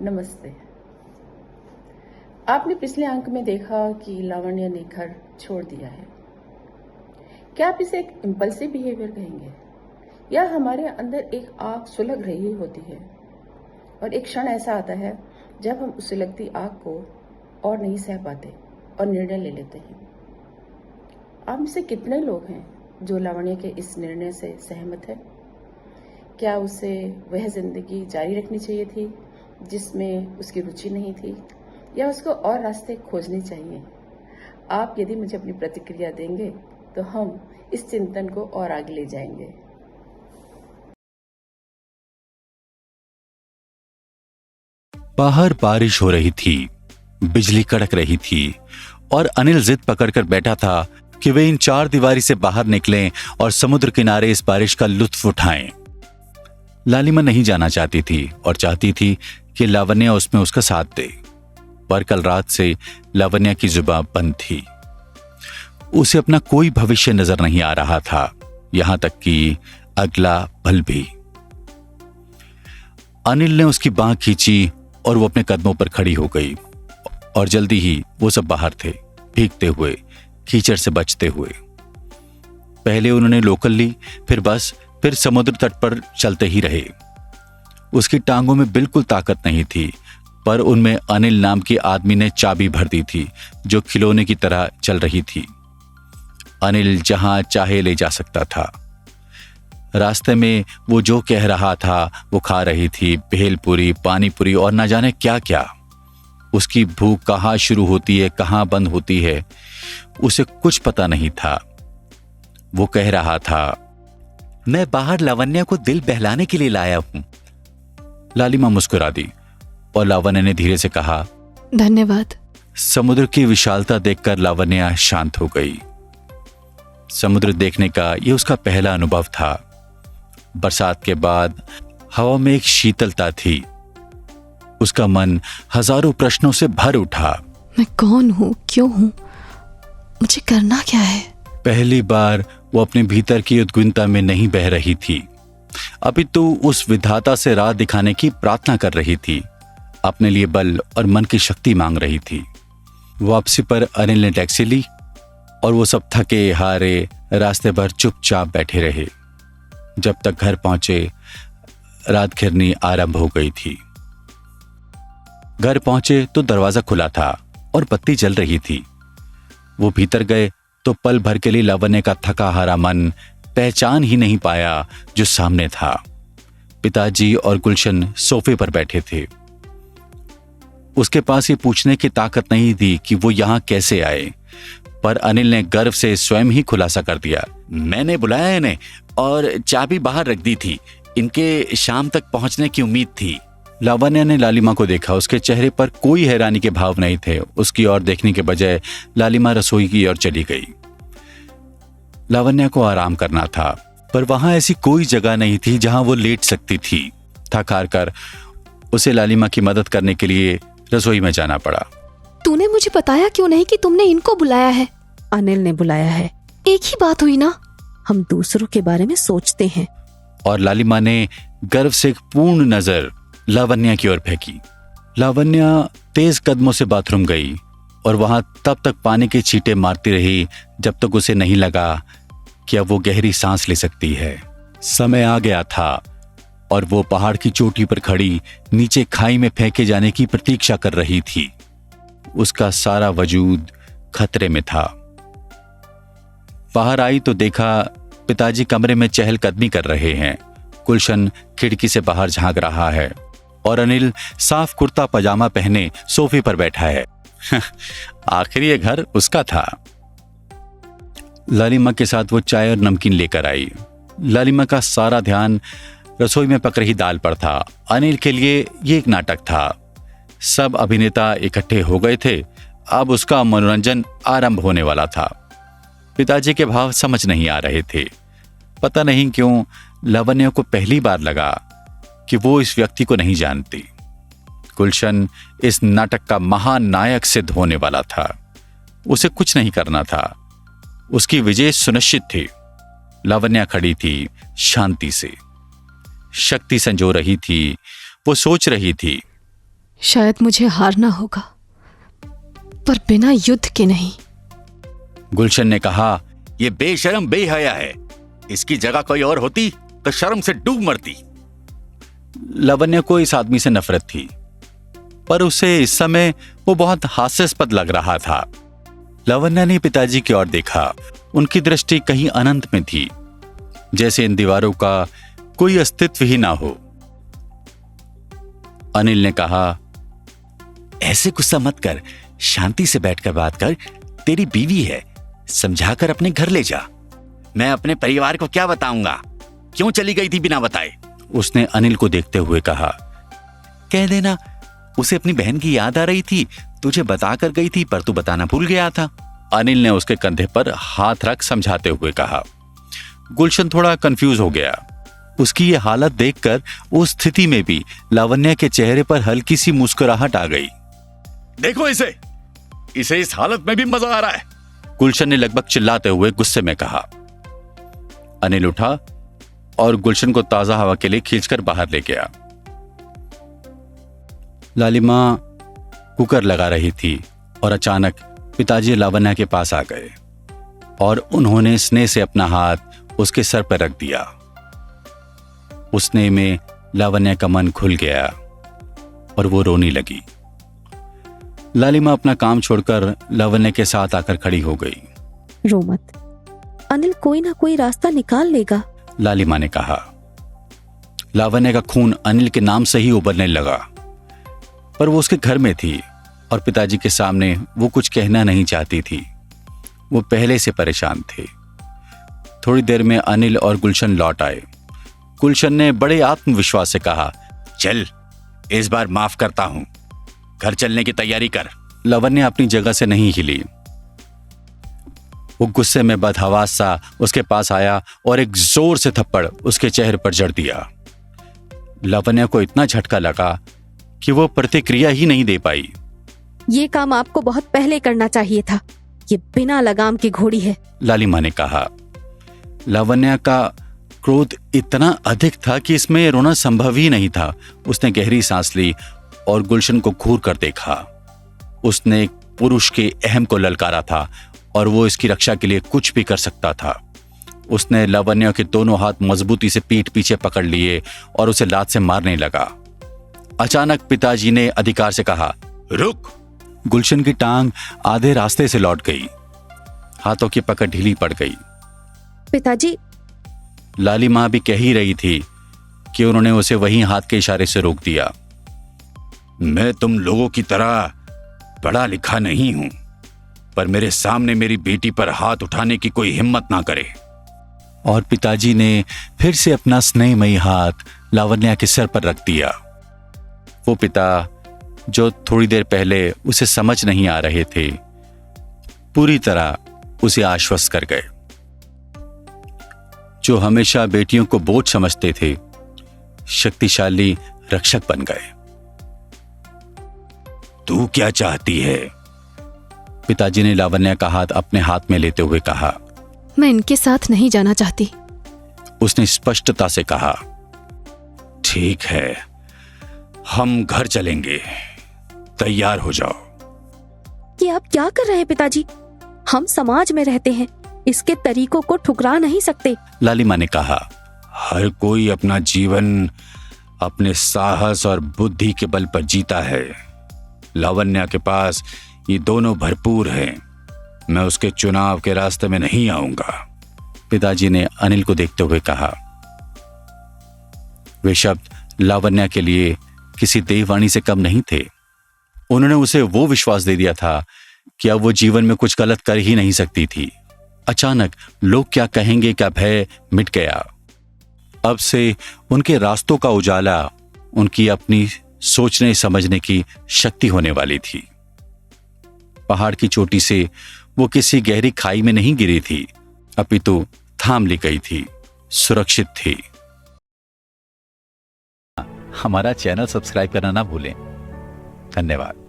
नमस्ते। आपने पिछले अंक में देखा कि लावण्य ने घर छोड़ दिया है। क्या आप इसे एक इम्पल्सिव बिहेवियर कहेंगे, या हमारे अंदर एक आग सुलग रही होती है और एक क्षण ऐसा आता है जब हम उस सुलगती आग को और नहीं सह पाते और निर्णय ले लेते हैं। आप में से कितने लोग हैं जो लावण्य के इस निर्णय से सहमत है? क्या उसे वह जिंदगी जारी रखनी चाहिए थी जिसमें उसकी रुचि नहीं थी, या उसको और रास्ते खोजने चाहिए? आप यदि मुझे अपनी प्रतिक्रिया देंगे तो हम इस चिंतन को और आगे ले जाएंगे। बाहर बारिश हो रही थी, बिजली कड़क रही थी और अनिल जिद पकड़कर बैठा था कि वे इन चार दीवारी से बाहर निकलें और समुद्र किनारे इस बारिश का लुत्फ उठाएं। लालिमा नहीं जाना चाहती थी और चाहती थी कि लावण्या उसमें उसका साथ दे, पर कल रात से लावण्या की जुबान बंद थी। उसे अपना कोई भविष्य नजर नहीं आ रहा था, यहां तक कि अगला पल भी। अनिल ने उसकी बांह खींची और वो अपने कदमों पर खड़ी हो गई और जल्दी ही वो सब बाहर थे, भीगते हुए, कीचड़ से बचते हुए। पहले उन्होंने लोकल ली, फिर बस, फिर समुद्र तट पर चलते ही रहे। उसकी टांगों में बिल्कुल ताकत नहीं थी, पर उनमें अनिल नाम के आदमी ने चाबी भर दी थी जो खिलौने की तरह चल रही थी। अनिल जहां चाहे ले जा सकता था। रास्ते में वो जो कह रहा था वो खा रही थी, भेलपुरी, पानीपुरी और न जाने क्या क्या। उसकी भूख कहाँ शुरू होती है, कहाँ बंद होती है, उसे कुछ पता नहीं था। वो कह रहा था, मैं बाहर लावण्या को दिल बहलाने के लिए लाया हूं। लालिमा मुस्कुरा दी और लावण्या ने धीरे से कहा, धन्यवाद। समुद्र की विशालता देखकर लावण्या शांत हो गई। समुद्र देखने का ये उसका पहला अनुभव था। बरसात के बाद हवा में एक शीतलता थी। उसका मन हजारों प्रश्नों से भर उठा। मैं कौन हूं, क्यों हूं, मुझे करना क्या है? पहली बार वो अपने भीतर की उद्विग्नता में नहीं बह रही थी, अभी तो उस विधाता से राह दिखाने की प्रार्थना कर रही थी, अपने लिए बल और मन की शक्ति मांग रही थी। वापसी पर अनिल ने टैक्सी ली और वो सब थके हारे रास्ते भर चुपचाप बैठे रहे। जब तक घर पहुंचे, रात घिरनी आरंभ हो गई थी। घर पहुंचे तो दरवाजा खुला था और बत्ती जल रही थी। वो भीतर गए तो पल भर के लिए लावण्य का थका हारा मन पहचान ही नहीं पाया जो सामने था। पिताजी और गुलशन सोफे पर बैठे थे। उसके पास ये पूछने की ताकत नहीं थी कि वो यहां कैसे आए, पर अनिल ने गर्व से स्वयं ही खुलासा कर दिया, मैंने बुलाया इन्हें और चाबी बाहर रख दी थी, इनके शाम तक पहुंचने की उम्मीद थी। लावण्या ने लालिमा को देखा। उसके चेहरे पर कोई हैरानी के भाव नहीं थे। उसकी ओर देखने के बजाय लालिमा रसोई की ओर चली गई। लावण्या को आराम करना था, पर वहां ऐसी कोई जगह नहीं थी जहां वो लेट सकती थी। थक हार कर उसे लालिमा की मदद करने के लिए रसोई में जाना पड़ा। तूने मुझे बताया क्यों नहीं कि तुमने इनको बुलाया है? अनिल ने बुलाया है। एक ही बात हुई ना? हम दूसरों के बारे में सोचते हैं। और लालिमा ने गर्व से एक पूर्ण नजर लावण्या की ओर फेंकी। लावण्या तेज कदमों से बाथरूम गई और वहां तब तक पानी के छींटे मारती रही जब तक उसे नहीं लगा कि अब वो गहरी सांस ले सकती है। समय आ गया था और वो पहाड़ की चोटी पर खड़ी नीचे खाई में फेंके जाने की प्रतीक्षा कर रही थी। उसका सारा वजूद खतरे में था। बाहर आई तो देखा पिताजी कमरे में चहलकदमी कर रहे हैं। गुलशन खिड़की से बाहर झांक रहा है और अनिल साफ कुर्ता पजामा पहने सोफे पर बैठा है। आखिर ये घर उसका था। लालिमा के साथ वो चाय और नमकीन लेकर आई। लालिमा का सारा ध्यान रसोई में पक रही दाल पर था। अनिल के लिए ये एक नाटक था। सब अभिनेता इकट्ठे हो गए थे। अब उसका मनोरंजन आरंभ होने वाला था। पिताजी के भाव समझ नहीं आ रहे थे। पता नहीं क्यों लावण्या को पहली बार लगा कि वो इस व्यक्ति को नहीं जानती। गुलशन इस नाटक का महान नायक सिद्ध होने वाला था। उसे कुछ नहीं करना था। उसकी विजय सुनिश्चित थी। लावण्या खड़ी थी शांति से, शक्ति संजो रही थी। वो सोच रही थी, शायद मुझे हारना होगा, पर बिना युद्ध के नहीं। गुलशन ने कहा, यह बेशरम बेहया है। इसकी जगह कोई और होती तो शर्म से डूब मरती। लावण्य को इस आदमी से नफरत थी, पर उसे इस समय वो बहुत हास्यास्पद लग रहा था। लावण्य ने पिताजी की ओर देखा। उनकी दृष्टि कहीं अनंत में थी, जैसे इन दीवारों का कोई अस्तित्व ही ना हो। अनिल ने कहा, ऐसे गुस्सा मत कर, शांति से बैठकर बात कर। तेरी बीवी है, समझाकर अपने घर ले जा। मैं अपने परिवार को क्या बताऊंगा? क्यों चली गई थी बिना बताए? उसने अनिल को देखते हुए कहा, कह देना उसे अपनी बहन की याद आ रही थी, तुझे बताकर गई थी, पर तू बताना भूल गया था। अनिल ने उसके कंधे पर हाथ रख समझाते हुए कहा। गुलशन थोड़ा कंफ्यूज हो गया। उसकी ये हालत देखकर उस स्थिति में भी लावण्य के चेहरे पर हल्की सी मुस्कुराहट आ गई। देखो इसे इस हालत में भी मजा आ रहा है, गुलशन ने लगभग चिल्लाते हुए गुस्से में कहा। अनिल उठा और गुलशन को ताजा हवा के लिए खींचकर बाहर ले गया। लालिमा कुकर लगा रही थी और अचानक पिताजी लावण्य के पास आ गए और उन्होंने स्नेह से अपना हाथ उसके सर पर रख दिया। उस स्नेह में लावण्य का मन खुल गया और वो रोने लगी। लालिमा अपना काम छोड़कर लावण्य के साथ आकर खड़ी हो गई। रो मत, अनिल कोई ना कोई रास्ता निकाल लेगा, लालिमा ने कहा। लावण्य का खून अनिल के नाम से ही उबलने लगा, पर वो उसके घर में थी और पिताजी के सामने वो कुछ कहना नहीं चाहती थी। वो पहले से परेशान थे। थोड़ी देर में अनिल और गुलशन लौट आए। गुलशन ने बड़े आत्मविश्वास से कहा, चल इस बार माफ करता हूं, घर चलने की तैयारी कर। लावण्य अपनी जगह से नहीं हिली। वो गुस्से में बदहवास सा उसके पास आया और एक जोर से थप्पड़ उसके चेहरे पर जड़ दिया। लावण्य को इतना झटका लगा कि वो प्रतिक्रिया ही नहीं दे पाई। ये काम आपको बहुत पहले करना चाहिए था, ये बिना लगाम की घोड़ी है, लालिमा ने कहा। लावण्य का क्रोध इतना अधिक था कि इसमें रोना संभव ही नहीं था। उसने गहरी सांस ली और गुलशन को घूर कर देखा। उसने एक पुरुष के अहम को ललकारा था और वो इसकी रक्षा के लिए कुछ भी कर सकता था। उसने लावण्य के दोनों हाथ मजबूती से पीठ पीछे पकड़ लिए और उसे लात से मारने लगा। अचानक पिताजी ने अधिकार से कहा, रुक। गुलशन की टांग आधे रास्ते से लौट गई। हाथों की पकड़ ढीली पड़ गई। पिताजी, लालिमा भी कह ही रही थी कि उन्होंने उसे वहीं हाथ के इशारे से रोक दिया। मैं तुम लोगों की तरह पढ़ा लिखा नहीं हूं, पर मेरे सामने मेरी बेटी पर हाथ उठाने की कोई हिम्मत ना करे। और पिताजी ने फिर से अपना स्नेहमयी हाथ लावण्य के सर पर रख दिया। वो पिता जो थोड़ी देर पहले उसे समझ नहीं आ रहे थे, पूरी तरह उसे आश्वस्त कर गए। जो हमेशा बेटियों को बोझ समझते थे, शक्तिशाली रक्षक बन गए। तू क्या चाहती है? पिताजी ने लावण्य का हाथ अपने हाथ में लेते हुए कहा। मैं इनके साथ नहीं जाना चाहती, उसने स्पष्टता से कहा। ठीक है, हम घर चलेंगे, तैयार हो जाओ। ये आप क्या कर रहे हैं पिताजी? हम समाज में रहते हैं, इसके तरीकों को ठुकरा नहीं सकते। लालिमा ने कहा, हर कोई अपना जीवन अपने साहस और बुद्धि के बल पर जीता है। लावण्य के पास ये दोनों भरपूर हैं। मैं उसके चुनाव के रास्ते में नहीं आऊंगा। पिताजी ने अनिल को देखते हुए कहा। वे शब्द लावण्य के लिए किसी देववाणी से कम नहीं थे। उन्होंने उसे वो विश्वास दे दिया था कि अब वो जीवन में कुछ गलत कर ही नहीं सकती थी। अचानक लोग क्या कहेंगे का भय मिट गया। अब से उनके रास्तों का उजाला उनकी अपनी सोचने समझने की शक्ति होने वाली थी। पहाड़ की चोटी से वो किसी गहरी खाई में नहीं गिरी थी, अपितु थाम ली गई थी, सुरक्षित थी। हमारा चैनल सब्सक्राइब करना ना भूलें। धन्यवाद।